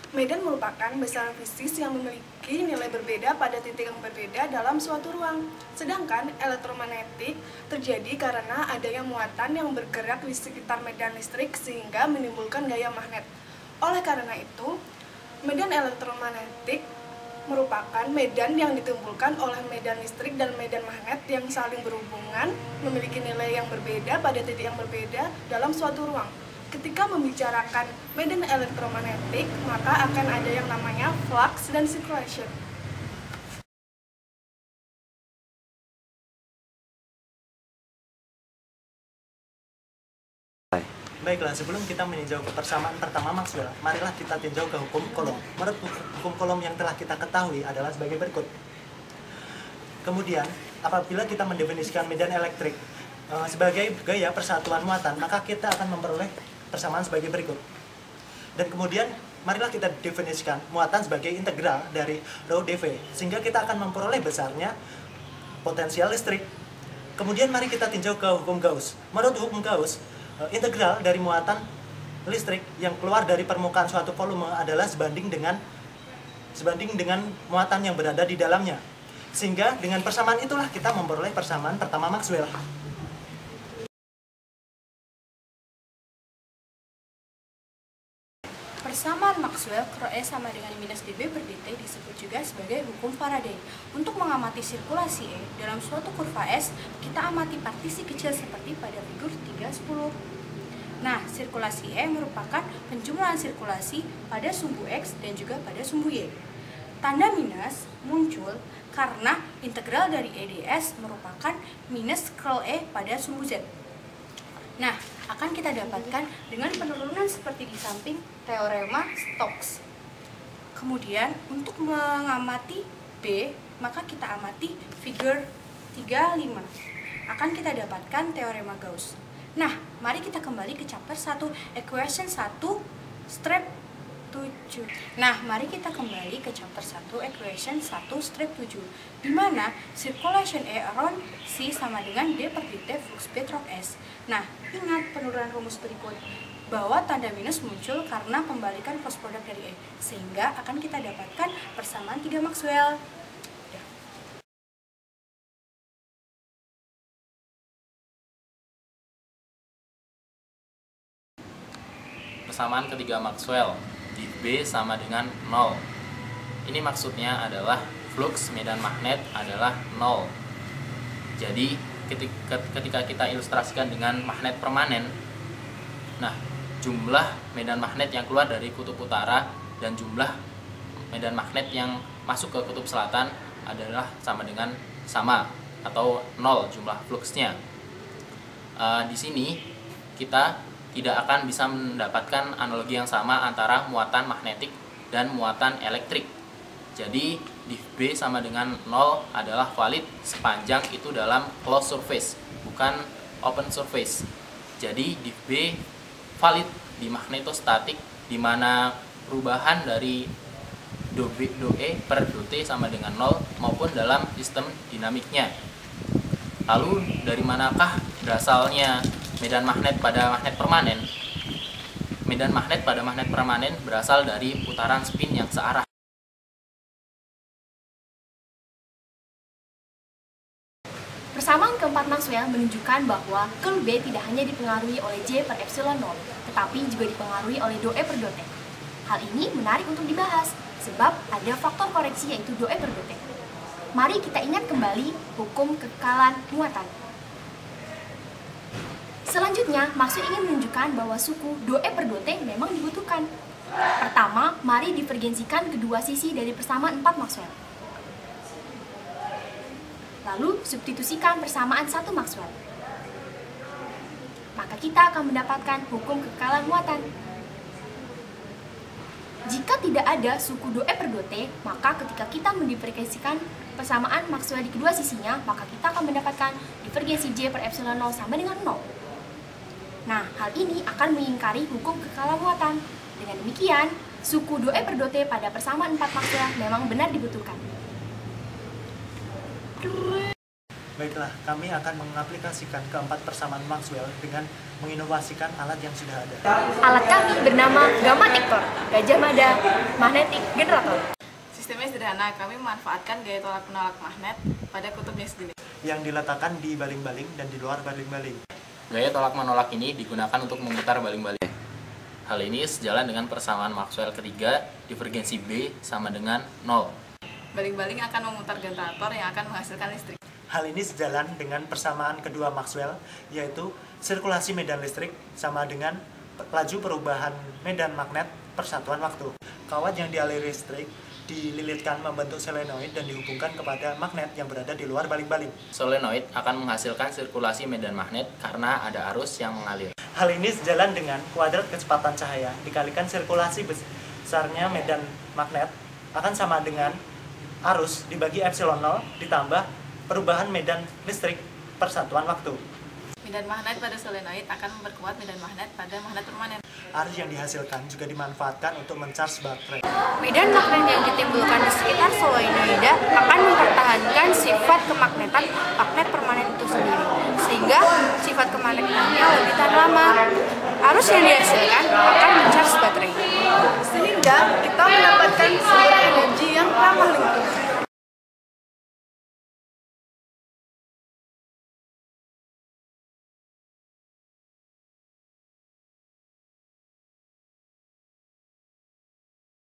Medan merupakan besaran fisis yang memiliki nilai berbeda pada titik yang berbeda dalam suatu ruang. Sedangkan elektromagnetik terjadi karena adanya muatan yang bergerak di sekitar medan listrik sehingga menimbulkan gaya magnet. Oleh karena itu, medan elektromagnetik merupakan medan yang ditimbulkan oleh medan listrik dan medan magnet yang saling berhubungan, memiliki nilai yang berbeda pada titik yang berbeda dalam suatu ruang. Ketika membicarakan medan elektromagnetik, maka akan ada yang namanya flux dan circulation. Baiklah, sebelum kita meninjau persamaan pertama Maxwell, marilah kita tinjau ke hukum Coulomb. Menurut hukum Coulomb yang telah kita ketahui adalah sebagai berikut. Kemudian, apabila kita mendefinisikan medan elektrik sebagai gaya persatuan muatan, maka kita akan memperoleh persamaan sebagai berikut. Dan kemudian, marilah kita definisikan muatan sebagai integral dari rho dV, sehingga kita akan memperoleh besarnya potensial listrik. Kemudian mari kita tinjau ke hukum Gauss. Menurut hukum Gauss, integral dari muatan listrik yang keluar dari permukaan suatu volume adalah sebanding dengan muatan yang berada di dalamnya. Sehingga dengan persamaan itulah kita memperoleh persamaan pertama Maxwell. Persamaan Maxwell Rho E sama dengan minus dB per dt disebut juga sebagai hukum Faraday. Untuk mengamati sirkulasi E dalam suatu kurva S, kita amati partisi kecil seperti pada figur 3.10. Nah, sirkulasi E merupakan penjumlahan sirkulasi pada sumbu X dan juga pada sumbu Y. Tanda minus muncul karena integral dari E ds merupakan minus curl E pada sumbu Z. Nah, akan kita dapatkan dengan penurunan seperti di samping teorema Stokes. Kemudian, untuk mengamati B, maka kita amati figur 3.5. Akan kita dapatkan teorema Gauss. Nah, mari kita kembali ke chapter 1, equation 1, strip 7. Nah, mari kita kembali ke chapter 1, equation 1, strip 7, di mana circulation E around C sama dengan D per dt flux B drop S. Nah, ingat penurunan rumus berikut, bahwa tanda minus muncul karena pembalikan cross product dari E, sehingga akan kita dapatkan persamaan 3 Maxwell. Persamaan ketiga Maxwell di B sama dengan 0. Ini maksudnya adalah flux medan magnet adalah 0. Jadi ketika kita ilustrasikan dengan magnet permanen, nah jumlah medan magnet yang keluar dari kutub utara dan jumlah medan magnet yang masuk ke kutub selatan adalah sama atau 0 jumlah fluxnya. Di sini kita tidak akan bisa mendapatkan analogi yang sama antara muatan magnetik dan muatan elektrik. Jadi div B sama dengan 0 adalah valid sepanjang itu dalam closed surface, bukan open surface. Jadi div B valid di magnetostatik, di mana perubahan dari do E per do T sama dengan 0 maupun dalam sistem dinamiknya. Lalu dari manakah berasalnya medan magnet pada magnet permanen? Medan magnet pada magnet permanen berasal dari putaran spin yang searah. Persamaan keempat Maxwell menunjukkan bahwa curl B tidak hanya dipengaruhi oleh J per epsilon 0, tetapi juga dipengaruhi oleh do E per do T. Hal ini menarik untuk dibahas, sebab ada faktor koreksi yaitu do E per do T. Mari kita ingat kembali hukum kekekalan muatan. Selanjutnya, Maxwell ingin menunjukkan bahwa suku do E per do T memang dibutuhkan. Pertama, mari divergensikan kedua sisi dari persamaan 4 Maxwell. Lalu, substitusikan persamaan 1 Maxwell. Maka kita akan mendapatkan hukum kekekalan muatan. Jika tidak ada suku do E per do T, maka ketika kita mendivergensikan persamaan Maxwell di kedua sisinya, maka kita akan mendapatkan divergensi J per epsilon 0 sama dengan 0. Nah, hal ini akan mengingkari hukum kekekalan muatan. Dengan demikian, suku do E per do T pada persamaan 4 Maxwell memang benar dibutuhkan. Baiklah, kami akan mengaplikasikan keempat persamaan Maxwell dengan menginovasikan alat yang sudah ada. Alat kami bernama Gamma Tiktor, Gajah Mada, Magnetic Generator. Sistemnya sederhana, kami memanfaatkan gaya tolak-menolak magnet pada kutubnya sendiri. Yang diletakkan di baling-baling dan di luar baling-baling. Gaya tolak-menolak ini digunakan untuk memutar baling-baling. Hal ini sejalan dengan persamaan Maxwell ketiga, divergensi B sama dengan 0. Baling-baling akan memutar generator yang akan menghasilkan listrik. Hal ini sejalan dengan persamaan kedua Maxwell, yaitu sirkulasi medan listrik sama dengan laju perubahan medan magnet persatuan waktu. Kawat yang dialiri listrik dililitkan membentuk solenoid dan dihubungkan kepada magnet yang berada di luar baling-baling. Solenoid akan menghasilkan sirkulasi medan magnet karena ada arus yang mengalir. Hal ini sejalan dengan kuadrat kecepatan cahaya dikalikan sirkulasi besarnya medan magnet akan sama dengan arus dibagi epsilon 0 ditambah perubahan medan listrik persatuan waktu. Medan magnet pada solenoid akan memperkuat medan magnet pada magnet permanen. Arus yang dihasilkan juga dimanfaatkan untuk mencharge baterai. Medan magnet yang ditimbulkan di sekitar solenoida akan mempertahankan sifat kemagnetan magnet permanen itu sendiri, sehingga sifat kemagnetannya lebih tahan lama. Arus yang dihasilkan akan mencharge baterai. Sehingga kita mendapatkan sumber energi yang ramah lingkungan.